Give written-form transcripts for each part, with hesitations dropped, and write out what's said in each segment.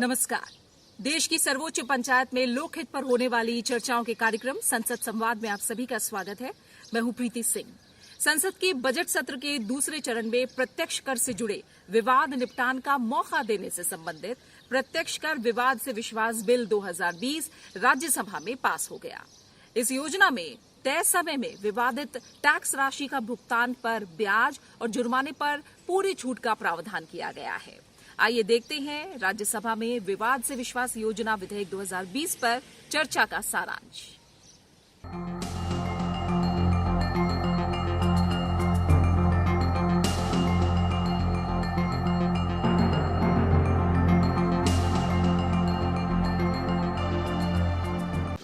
नमस्कार। देश की सर्वोच्च पंचायत में लोकहित पर होने वाली चर्चाओं के कार्यक्रम संसद संवाद में आप सभी का स्वागत है। मैं हूं प्रीति सिंह। संसद के बजट सत्र के दूसरे चरण में प्रत्यक्ष कर से जुड़े विवाद निपटान का मौका देने से संबंधित प्रत्यक्ष कर विवाद से विश्वास बिल 2020 राज्यसभा में पास हो गया। इस योजना में तय समय में विवादित टैक्स राशि का भुगतान पर ब्याज और जुर्माने पर पूरी छूट का प्रावधान किया गया है। आइए देखते हैं राज्यसभा में विवाद से विश्वास योजना विधेयक 2020 पर चर्चा का सारांश।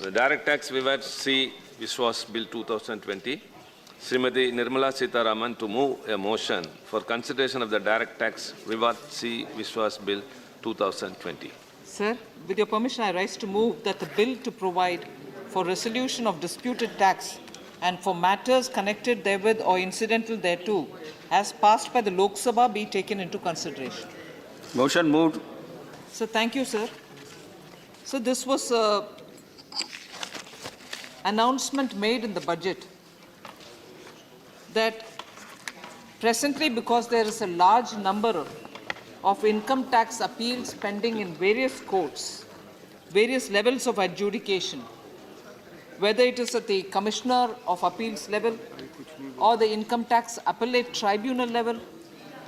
The Direct Tax Vivad C Vishwas Bill 2020, Srimati Nirmala Sitharaman to move a motion for consideration of the Direct Tax Vivad C Vishwas Bill 2020. Sir, with your permission, I rise to move that the bill to provide for resolution of disputed tax and for matters connected therewith or incidental thereto, as passed by the Lok Sabha, be taken into consideration. Motion moved. So, thank you, sir. So, this was announcement made in the budget that presently, because there is a large number of income tax appeals pending in various courts, various levels of adjudication, whether it is at the Commissioner of Appeals level or the Income Tax Appellate Tribunal level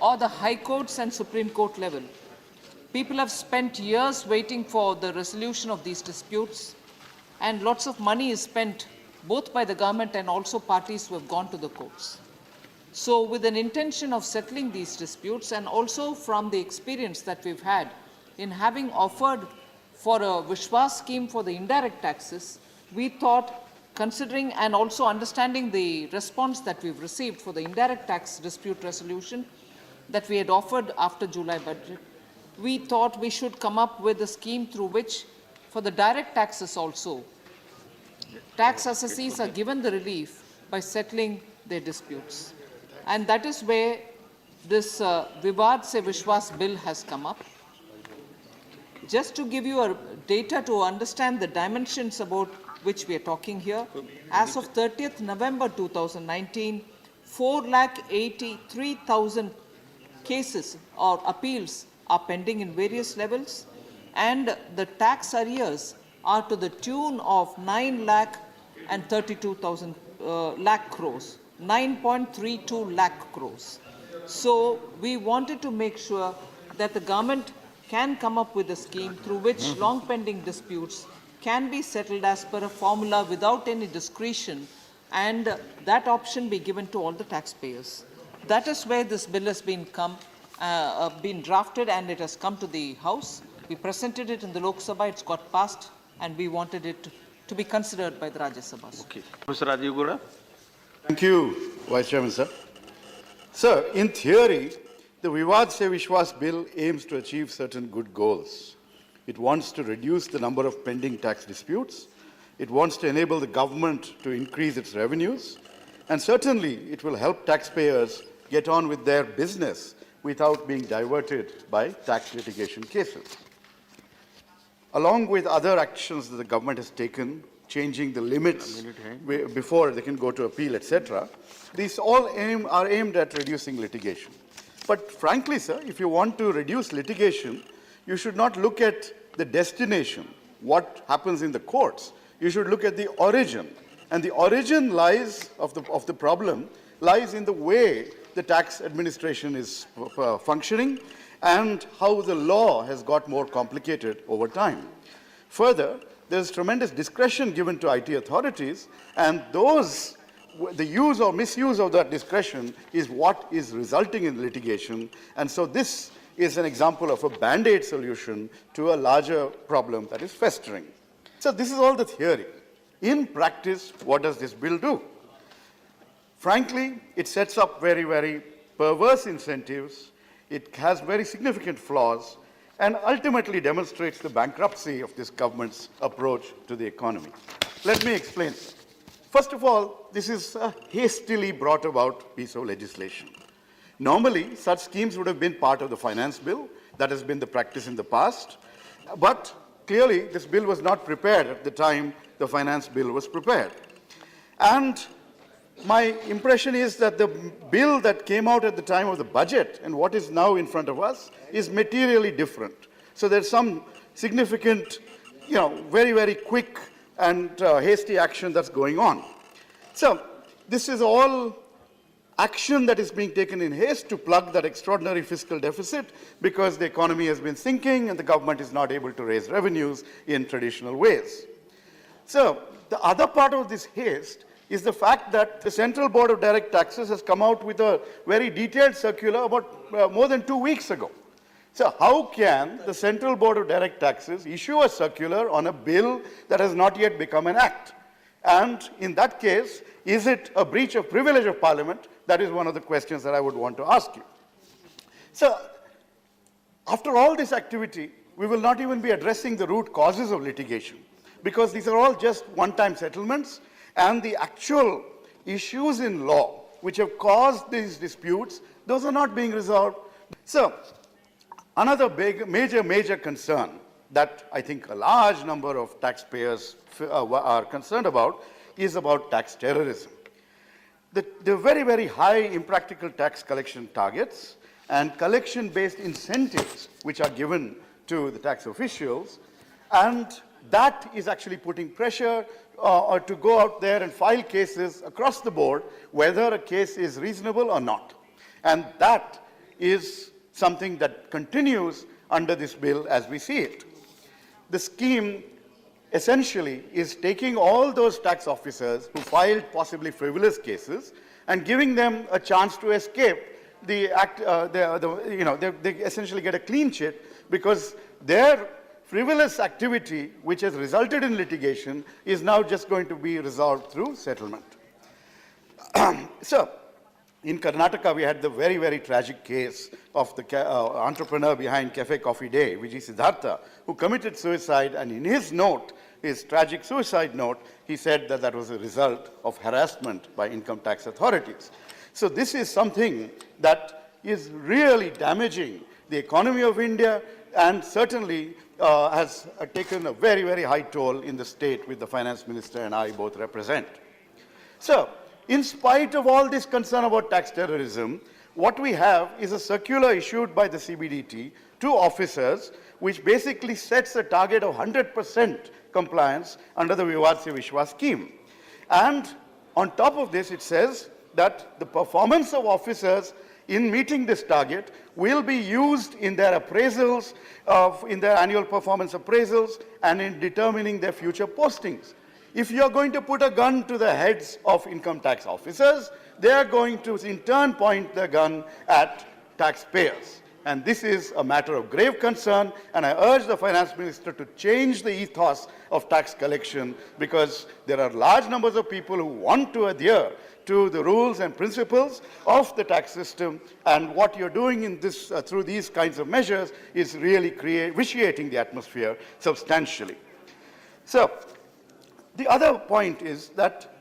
or the High Courts and Supreme Court level. People have spent years waiting for the resolution of these disputes, and lots of money is spent both by the government and also parties who have gone to the courts. So with an intention of settling these disputes, and also from the experience that we've had in having offered for a Vishwas scheme for the indirect taxes, we thought, considering and also understanding the response that we've received for the indirect tax dispute resolution that we had offered after July budget, we thought we should come up with a scheme through which for the direct taxes also, tax assessees are given the relief by settling their disputes. And that is where this Vivad Se Vishwas bill has come up. Just to give you a data to understand the dimensions about which we are talking here, as of 30th November 2019, 483,000 cases or appeals are pending in various levels, and the tax arrears are to the tune of 9,32,000 lakh crores, 9.32 lakh crores. So we wanted to make sure that the government can come up with a scheme through which long pending disputes can be settled as per a formula without any discretion, and that option be given to all the taxpayers. That is where this bill has been drafted, and it has come to the House. We presented it in the Lok Sabha, it's got passed, and we wanted it to be considered by the Rajya Sabha. Okay. Mr. Rajiv Gura. Thank you, Vice Chairman, sir. Sir, in theory, the Vivad Se Vishwas bill aims to achieve certain good goals. It wants to reduce the number of pending tax disputes. It wants to enable the government to increase its revenues. And certainly, it will help taxpayers get on with their business without being diverted by tax litigation cases. Along with other actions that the government has taken, changing the limits before they can go to appeal, etc., these all are aimed at reducing litigation. But frankly, sir, if you want to reduce litigation, you should not look at the destination, what happens in the courts. You should look at the origin. And the origin lies of the problem lies in the way the tax administration is functioning and how the law has got more complicated over time. Further, there's tremendous discretion given to IT authorities, and the use or misuse of that discretion is what is resulting in litigation. And so this is an example of a band-aid solution to a larger problem that is festering. So this is all the theory. In practice, what does this bill do? Frankly, it sets up very, very perverse incentives. It has very significant flaws and ultimately demonstrates the bankruptcy of this government's approach to the economy. Let me explain. First of all, this is a hastily brought about piece of legislation. Normally, such schemes would have been part of the finance bill. That has been the practice in the past. But clearly, this bill was not prepared at the time the finance bill was prepared. And my impression is that the bill that came out at the time of the budget and what is now in front of us is materially different. So there's some significant, very, very quick and hasty action that's going on. So this is all action that is being taken in haste to plug that extraordinary fiscal deficit because the economy has been sinking and the government is not able to raise revenues in traditional ways. So the other part of this haste is the fact that the Central Board of Direct Taxes has come out with a very detailed circular about more than 2 weeks ago. So how can the Central Board of Direct Taxes issue a circular on a bill that has not yet become an act? And in that case, is it a breach of privilege of Parliament? That is one of the questions that I would want to ask you. So after all this activity, we will not even be addressing the root causes of litigation because these are all just one-time settlements and the actual issues in law which have caused these disputes, those are not being resolved. So another big, major concern that I think a large number of taxpayers are concerned about is about tax terrorism. The very, very high impractical tax collection targets and collection-based incentives which are given to the tax officials, and that is actually putting pressure to go out there and file cases across the board, whether a case is reasonable or not. And that is something that continues under this bill as we see it. The scheme essentially is taking all those tax officers who filed possibly frivolous cases and giving them a chance to escape the act. They essentially get a clean sheet because their frivolous activity, which has resulted in litigation, is now just going to be resolved through settlement. So, in Karnataka, we had the very, very tragic case of the entrepreneur behind Cafe Coffee Day, Vijay Siddhartha, who committed suicide, and in his note, his tragic suicide note, he said that that was a result of harassment by income tax authorities. So this is something that is really damaging the economy of India and certainly has taken a very, very high toll in the state which the finance minister and I both represent. So, in spite of all this concern about tax terrorism, what we have is a circular issued by the CBDT to officers, which basically sets a target of 100% compliance under the Vivad Se Vishwas scheme. And on top of this, it says that the performance of officers in meeting this target will be used in their appraisals, in their annual performance appraisals, and in determining their future postings. If you're going to put a gun to the heads of income tax officers, they are going to in turn point the gun at taxpayers. And this is a matter of grave concern, and I urge the finance minister to change the ethos of tax collection because there are large numbers of people who want to adhere to the rules and principles of the tax system, and what you're doing in this, through these kinds of measures is really vitiating the atmosphere substantially. So, the other point is that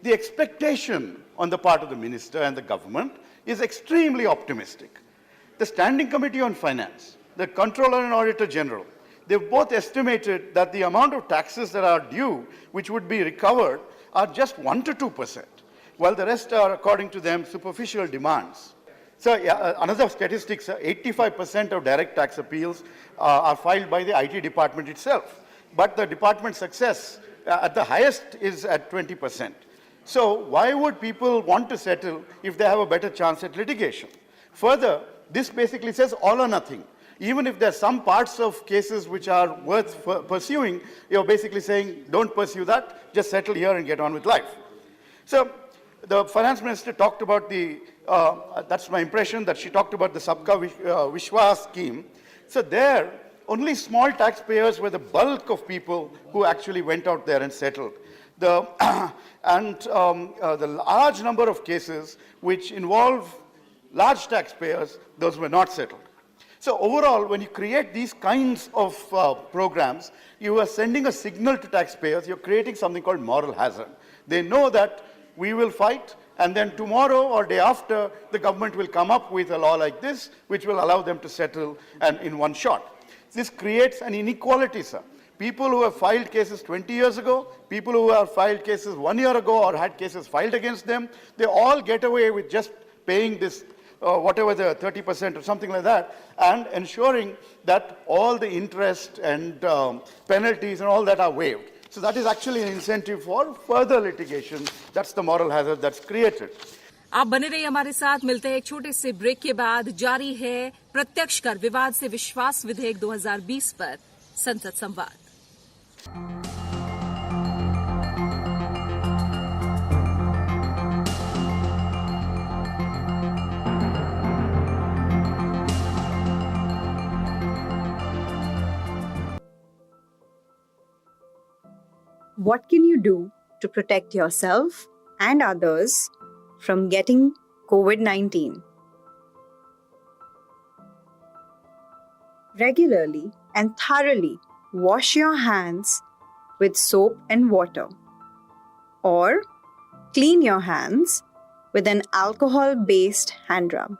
the expectation on the part of the minister and the government is extremely optimistic. The Standing Committee on Finance, the Comptroller and Auditor General, they've both estimated that the amount of taxes that are due, which would be recovered, are just 1 to 2%, while the rest are, according to them, superficial demands. So another statistics, 85% of direct tax appeals are filed by the IT department itself, but the department success at the highest is at 20%. So why would people want to settle if they have a better chance at litigation? Further, this basically says all or nothing. Even if there are some parts of cases which are worth pursuing, you're basically saying, don't pursue that, just settle here and get on with life. So the finance minister talked about that's my impression, that she talked about the Sabka Vishwas scheme. So there, only small taxpayers were the bulk of people who actually went out there and settled. The large number of cases which involve large taxpayers, those were not settled. So overall, when you create these kinds of programs, you are sending a signal to taxpayers, you're creating something called moral hazard. They know that we will fight, and then tomorrow or day after, the government will come up with a law like this, which will allow them to settle and in one shot. this creates an inequality, sir. People who have filed cases 20 years ago, people who have filed cases 1 year ago or had cases filed against them, they all get away with just paying this, whatever the 30% or something like that, and ensuring that all the interest and penalties and all that are waived. So that is actually an incentive for further litigation. That's the moral hazard that's created. आप बने रहिए हमारे साथ। मिलते हैं एक छोटे से ब्रेक के बाद। जारी है प्रत्यक्ष कर विवाद से विश्वास विधेयक 2020 पर संसद संवाद। What can you do to protect yourself and others from getting COVID-19? Regularly and thoroughly wash your hands with soap and water, or clean your hands with an alcohol-based hand rub.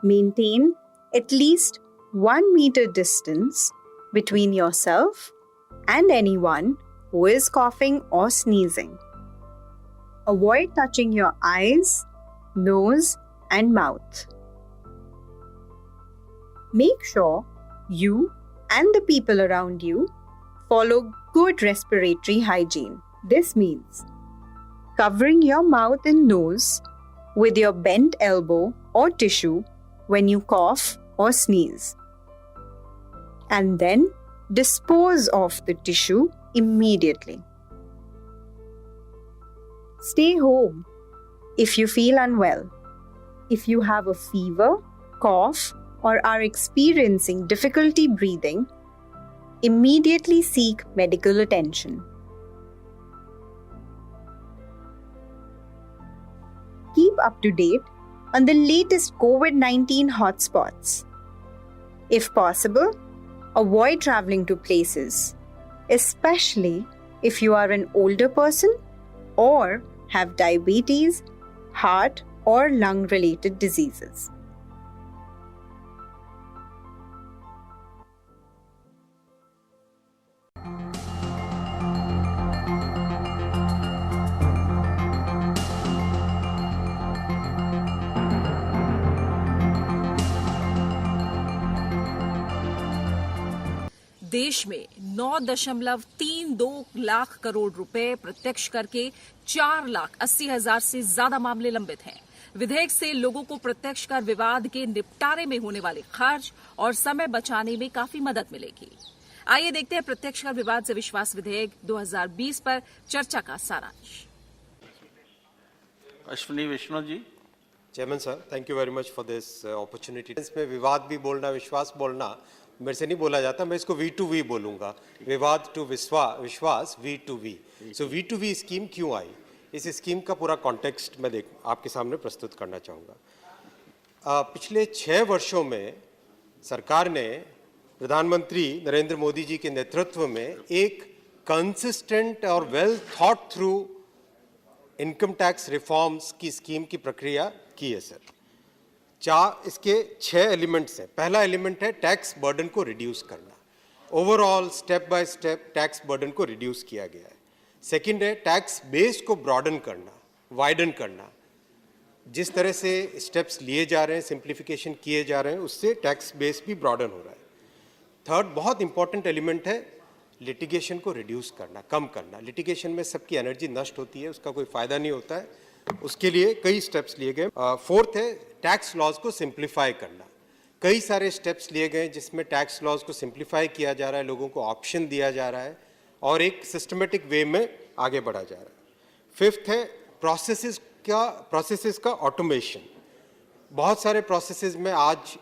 Maintain at least 1 meter distance between yourself and anyone who is coughing or sneezing. Avoid touching your eyes, nose, and mouth. Make sure you and the people around you follow good respiratory hygiene. This means covering your mouth and nose with your bent elbow or tissue when you cough or sneeze, and then dispose of the tissue immediately. Stay home if you feel unwell. If you have a fever, cough, or are experiencing difficulty breathing, immediately seek medical attention. Keep up to date on the latest COVID-19 hotspots. If possible, avoid traveling to places, especially if you are an older person or have diabetes, heart, or lung-related diseases. देश में 9.32 लाख करोड़ रुपए प्रत्यक्ष कर के 4,80,000 से ज्यादा मामले लंबित हैं। विधेयक से लोगों को प्रत्यक्ष कर विवाद के निपटारे में होने वाले खर्च और समय बचाने में काफी मदद मिलेगी। आइए देखते हैं प्रत्यक्ष कर विवाद से विश्वास विधेयक 2020 पर चर्चा का सारांश। Ashwini Vishwanath ji. Chairman sir, thank you very much for this opportunity. इसमें विवाद भी बोलना, विश्वास बोलना मेरे से नहीं बोला जाता, मैं इसको V2V बोलूँगा, विवाद टू विश्वास V2V। सो V2V स्कीम क्यों आई, इस स्कीम का पूरा कॉन्टेक्स्ट मैं आपके सामने प्रस्तुत करना चाहूँगा। पिछले 6 वर्षों में सरकार ने प्रधानमंत्री नरेंद्र मोदी जी के नेतृत्व में एक कंसिस्टेंट और well thought through income tax reforms की स्कीम की प्रक्रिया की है सर। इसके 6 एलिमेंट्स हैं। पहला एलिमेंट है टैक्स बर्डन को रिड्यूस करना, overall step by step tax burden को रिड्यूस किया गया है। सेकंड है टैक्स बेस को ब्रॉडन करना, वाइडन करना। जिस तरह से स्टेप्स लिए जा रहे हैं, सिंप्लीफिकेशन किए जा रहे हैं, उससे टैक्स बेस भी ब्रॉडन हो रहा है। थर्ड बहुत इंपॉर्टेंट एलिमेंट है लिटिगेशन को रिड्यूस करना, कम करना। लिटिगेशन में सबकी एनर्जी नष्ट होती है, उसका कोई फायदा नहीं होता है, उसके लिए कई स्टेप्स लिए गए। फोर्थ है टैक्स लॉज को सिंप्लीफाई करना। कई सारे स्टेप्स लिए गए जिसमें टैक्स लॉज को सिंप्लीफाई किया जा रहा है, लोगों को ऑप्शन दिया जा रहा है और एक सिस्टमेटिक वे में आगे बढ़ा जा रहा है। फिफ्थ है प्रोसेसेस का ऑटोमेशन। बहुत सारे प्रोसेसेस में आज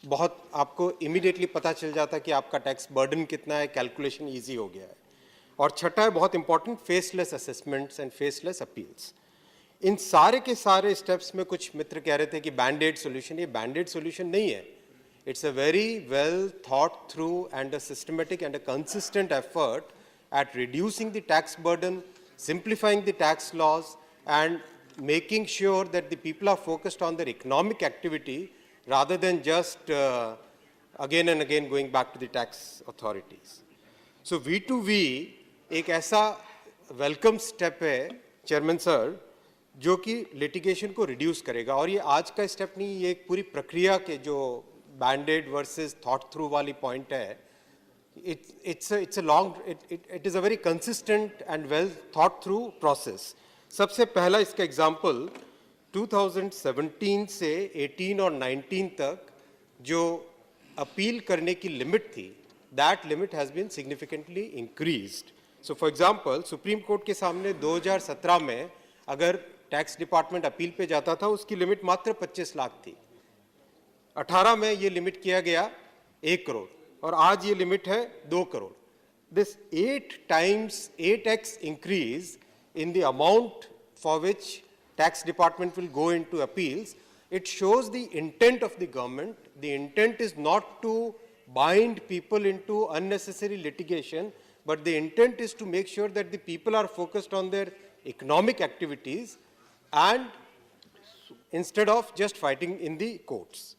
बहुत आपको इमीडिएटली पता चल जाता है कि आपका टैक्स बर्डन कितना है, कैलकुलेशन ईजी हो गया है। और छठा है बहुत important faceless assessments and faceless appeals. इन सारे के सारे स्टेप्स में कुछ मित्र कह रहे थे कि बैंडेड सॉल्यूशन, ये बैंडेड सॉल्यूशन नहीं है। It's a very well thought through and a systematic and a consistent effort at reducing the tax burden, simplifying the tax laws, and making sure that the people are focused on their economic activity rather than just again and again going back to the tax authorities. So V2V एक ऐसा welcome step है chairman sir जो कि litigation को reduce करेगा और ये आज का स्टेप नहीं, ये एक पूरी प्रक्रिया के जो बैंडेड वर्सेस थॉट थ्रू वाली पॉइंट है, it's a long, it is a very consistent and well thought through process. सबसे पहला इसका एग्जाम्पल 2017 से 18 और 19 तक जो अपील करने की लिमिट थी, that limit has been significantly increased. So for example, supreme court के सामने 2017 में अगर टैक्स डिपार्टमेंट अपील पे जाता था उसकी लिमिट मात्र 25 लाख थी, 18 में ये लिमिट किया गया 1 करोड़ और आज ये लिमिट है 2 crore. This 8x increase in the amount for which tax department will go into appeals, it shows the intent of the government. The intent is not to bind people into unnecessary litigation, but the intent is to make sure that the people are focused on their economic activities and instead of just fighting in the courts.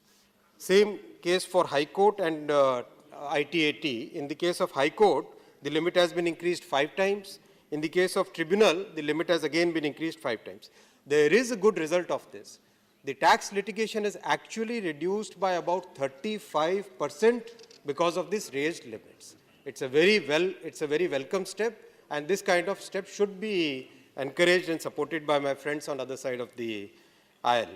Same case for High Court and ITAT. In the case of High Court, the limit has been increased 5 times. In the case of Tribunal, the limit has again been increased 5 times. There is a good result of this. The tax litigation is actually reduced by about 35% because of these raised limits. It's a very welcome step, and this kind of step should be encouraged and supported by my friends on the other side of the aisle.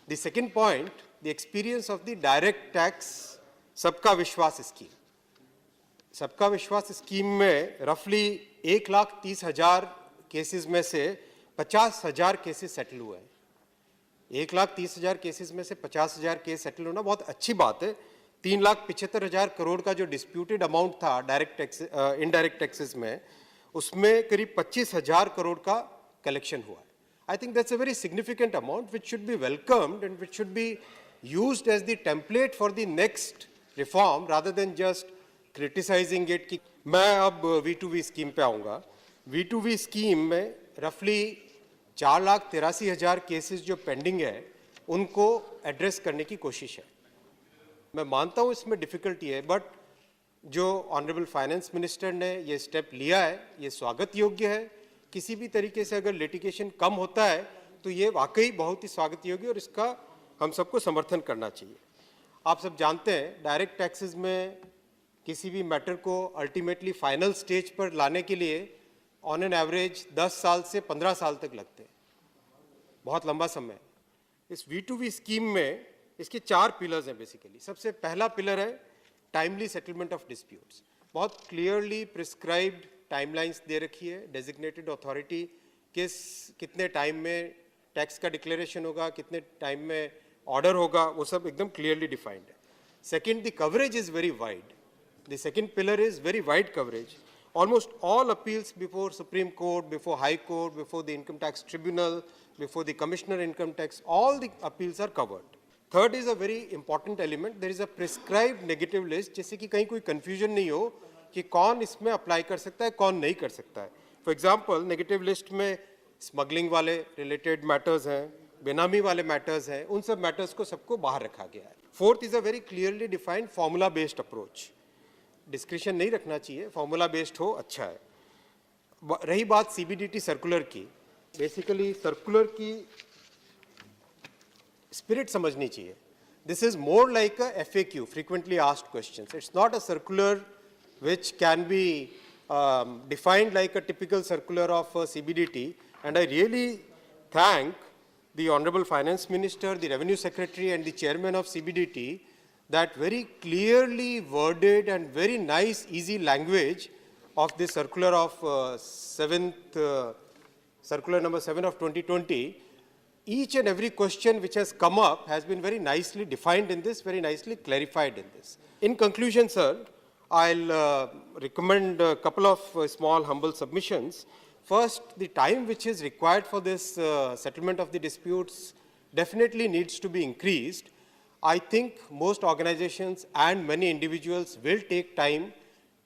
The second point, the experience of the direct tax Sabka Vishwas scheme. Sabka Vishwas scheme में roughly 1,30,000 cases में से 50,000 cases settle हुए हैं. 1,30,000 cases में से 50,000 case settle होना बहुत अच्छी बात है. 3,75,000 करोड़ का जो डिस्प्यूटेड अमाउंट था डायरेक्ट टैक्स इनडायरेक्ट टैक्सेस में, उसमें करीब 25,000 करोड़ का कलेक्शन हुआ है. I think that's a very significant amount which should be welcomed and which should be used as the template for the next reform rather than just criticizing it. कि मैं अब V2V scheme पे आऊँगा. V2V scheme में रफली 4,83,000 cases जो pending है उनको एड्रेस करने की कोशिश है. मैं मानता हूँ इसमें डिफ़िकल्टी है, बट जो ऑनरेबल फाइनेंस मिनिस्टर ने ये स्टेप लिया है ये स्वागत योग्य है. किसी भी तरीके से अगर लिटिगेशन कम होता है तो ये वाकई बहुत ही स्वागत योग्य और इसका हम सबको समर्थन करना चाहिए. आप सब जानते हैं डायरेक्ट टैक्सेस में किसी भी मैटर को अल्टीमेटली फाइनल स्टेज पर लाने के लिए ऑन एन एवरेज 10 साल से 15 साल तक लगते हैं, बहुत लंबा समय. इस V2V स्कीम में इसके 4 पिलर्स हैं बेसिकली. सबसे पहला पिलर है टाइमली सेटलमेंट ऑफ डिस्प्यूट्स. बहुत क्लियरली प्रिस्क्राइब्ड टाइमलाइंस दे रखी है. डेजिग्नेटेड अथॉरिटी कितने टाइम में टैक्स का डिक्लेरेशन होगा, कितने टाइम में ऑर्डर होगा, वो सब एकदम क्लियरली डिफाइंड है. Second, the coverage is very wide. The second pillar is very wide coverage. Almost all appeals before Supreme Court, before High Court, before the Income Tax Tribunal, before the Commissioner Income Tax, all the appeals are covered. Third is a very important element. There is a prescribed negative list, जिससे कि कहीं कोई confusion नहीं हो कि कौन इसमें apply कर सकता है, कौन नहीं कर सकता है. For example, negative list में smuggling वाले related matters हैं, बेनामी वाले matters हैं, उन सब matters को सबको बाहर रखा गया है. Fourth is a very clearly defined formula-based approach. Discretion नहीं रखना चाहिए, फॉर्मूला बेस्ड हो, अच्छा है. रही बात CBDT सर्कुलर की, बेसिकली सर्कुलर की स्पिरिट समझनी चाहिए. This is more like a FAQ, frequently asked questions. It's not a circular which can be defined like a typical circular of CBDT, and I really thank the Honorable Finance Minister, the Revenue Secretary and the Chairman of CBDT that very clearly worded and very nice, easy language of the circular of circular number 7 of 2020. Each and every question which has come up has been very nicely defined in this, very nicely clarified in this. In conclusion, sir, I'll recommend a couple of small, humble submissions. First, the time which is required for this settlement of the disputes definitely needs to be increased. I think most organizations and many individuals will take time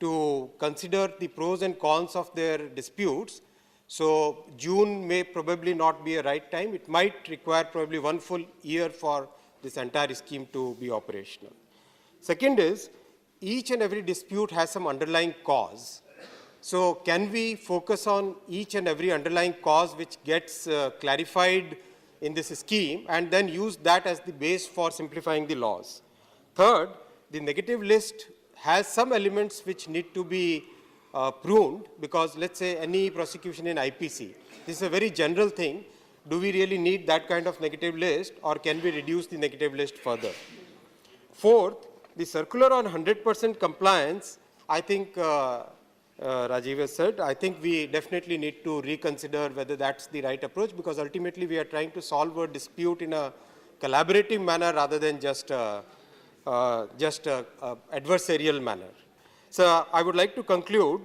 to consider the pros and cons of their disputes. So June may probably not be a right time. It might require probably 1 full year for this entire scheme to be operational. Second is, each and every dispute has some underlying cause. So can we focus on each and every underlying cause which gets clarified in this scheme and then use that as the base for simplifying the laws? Third, the negative list has some elements which need to be pruned, because let's say any prosecution in IPC, this is a very general thing. Do we really need that kind of negative list, or can we reduce the negative list further? Fourth, the circular on 100% compliance, I think Rajiv has said, I think we definitely need to reconsider whether that's the right approach, because ultimately we are trying to solve a dispute in a collaborative manner rather than just a adversarial manner. So I would like to conclude.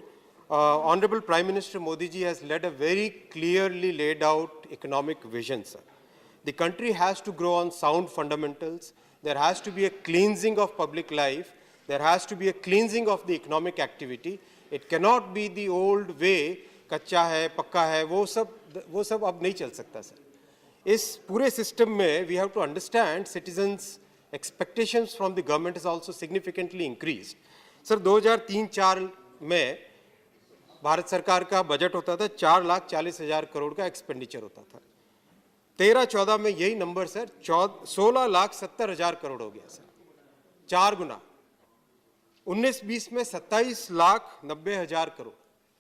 Honorable Prime Minister Modi ji has led a very clearly laid out economic vision, sir. The country has to grow on sound fundamentals. There has to be a cleansing of public life. There has to be a cleansing of the economic activity. It cannot be the old way, कच्चा है, पक्का है, वो सब अब नहीं चल सकता, sir. इस पूरे system में we have to understand citizens' expectations from the government is also significantly increased. Sir, 2003-04 में भारत सरकार का बजट होता था 4,40,000 करोड़ का एक्सपेंडिचर होता था. 13-14 में यही नंबर सर 16,70,000 करोड़ हो गया सर, 4 गुना. 19-20 में 27,90,000 करोड़.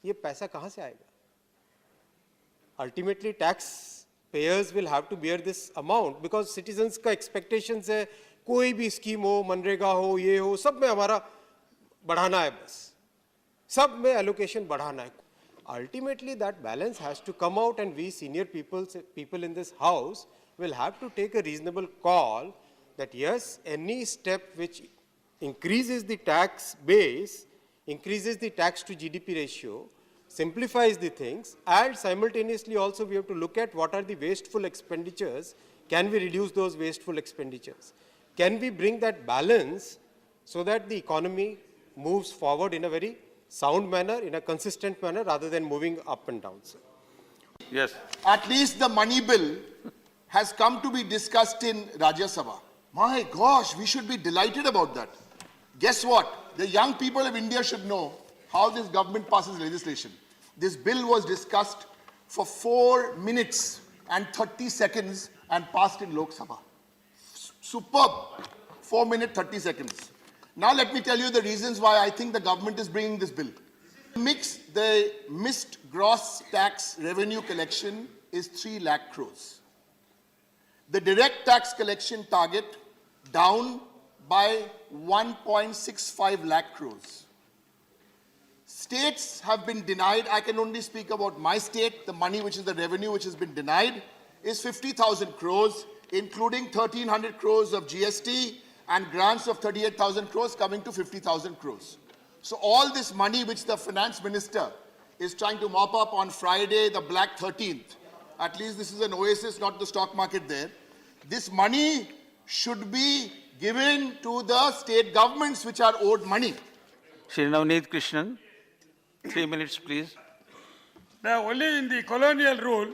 ये पैसा कहां से आएगा? Ultimately tax payers will have to bear this amount, because citizens का expectations है कोई भी स्कीम हो, मनरेगा हो, ये हो, सब में हमारा बढ़ाना है, बस सब में allocation बढ़ाना है. Ultimately that balance has to come out, and we senior people in this house will have to take a reasonable call that yes, any step which increases the tax base, increases the tax to GDP ratio, simplifies the things, and simultaneously also we have to look at what are the wasteful expenditures. Can we reduce those wasteful expenditures? Can we bring that balance so that the economy moves forward in a very sound manner, in a consistent manner, rather than moving up and down, sir? Yes. At least the money bill has come to be discussed in Rajya Sabha. My gosh, we should be delighted about that. Guess what? The young people of India should know how this government passes legislation. This bill was discussed for 4 minutes and 30 seconds and passed in Lok Sabha. Superb. 4 minutes, 30 seconds. Now let me tell you the reasons why I think the government is bringing this bill. The missed gross tax revenue collection is 3 lakh crores. The direct tax collection target down by 1.65 lakh crores. States have been denied. I can only speak about my state. The money, which is the revenue which has been denied, is 50,000 crores, including 1,300 crores of GST and grants of 38,000 crores coming to 50,000 crores. So all this money which the finance minister is trying to mop up on Friday, the Black 13th, at least this is an oasis, not the stock market there. This money should be given to the state governments which are owed money. Shri Navneet Krishnan, 3 minutes, please. Now, only in the colonial rule,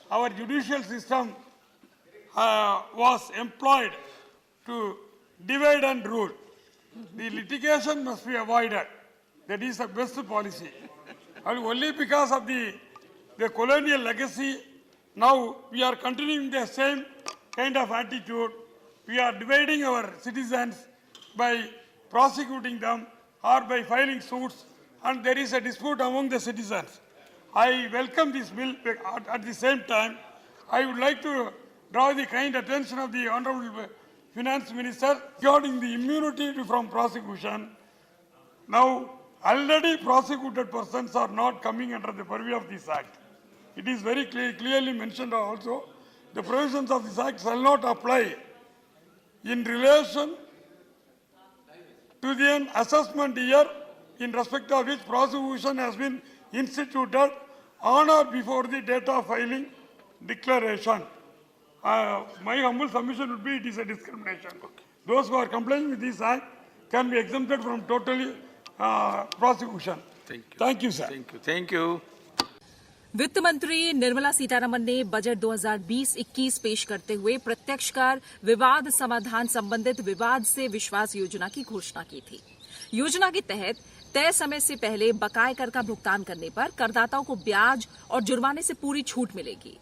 our judicial system was employed to divide and rule. The litigation must be avoided. That is the best policy. And only because of the colonial legacy, now we are continuing the same kind of attitude. We are dividing our citizens by prosecuting them or by filing suits, and there is a dispute among the citizens. I welcome this bill. At the same time, I would like to draw the kind attention of the Honorable Finance Minister regarding the immunity from prosecution. Now, already prosecuted persons are not coming under the purview of this Act. It is very clearly mentioned also, the provisions of this Act shall not apply in relation to the assessment year in respect of which prosecution has been instituted on or before the date of filing declaration. My humble submission would be it is a discrimination. Those who are complying with this Act can be exempted from totally prosecution. Thank you. Thank you, sir. Thank you. Thank you. वित्त मंत्री निर्मला सीतारमण ने budget 2020-21 पेश करते हुए प्रत्यक्ष कर विवाद समाधान संबंधित विवाद से विश्वास योजना की घोषणा की थी। योजना के तहत तय समय से पहले बकाये कर का भुगतान करने पर करदाताओं को ब्याज और जुर्माने से पूरी छूट मिलेगी।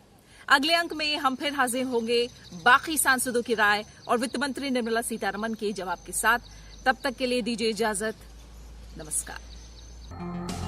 अगले अंक में हम फिर हाजिर होंगे बाकी सांसदों की राय और वित्त मंत्री निर्मला सीतारमण के जवाब के साथ। तब तक के लिए दीजिए इजाजत। नमस्कार।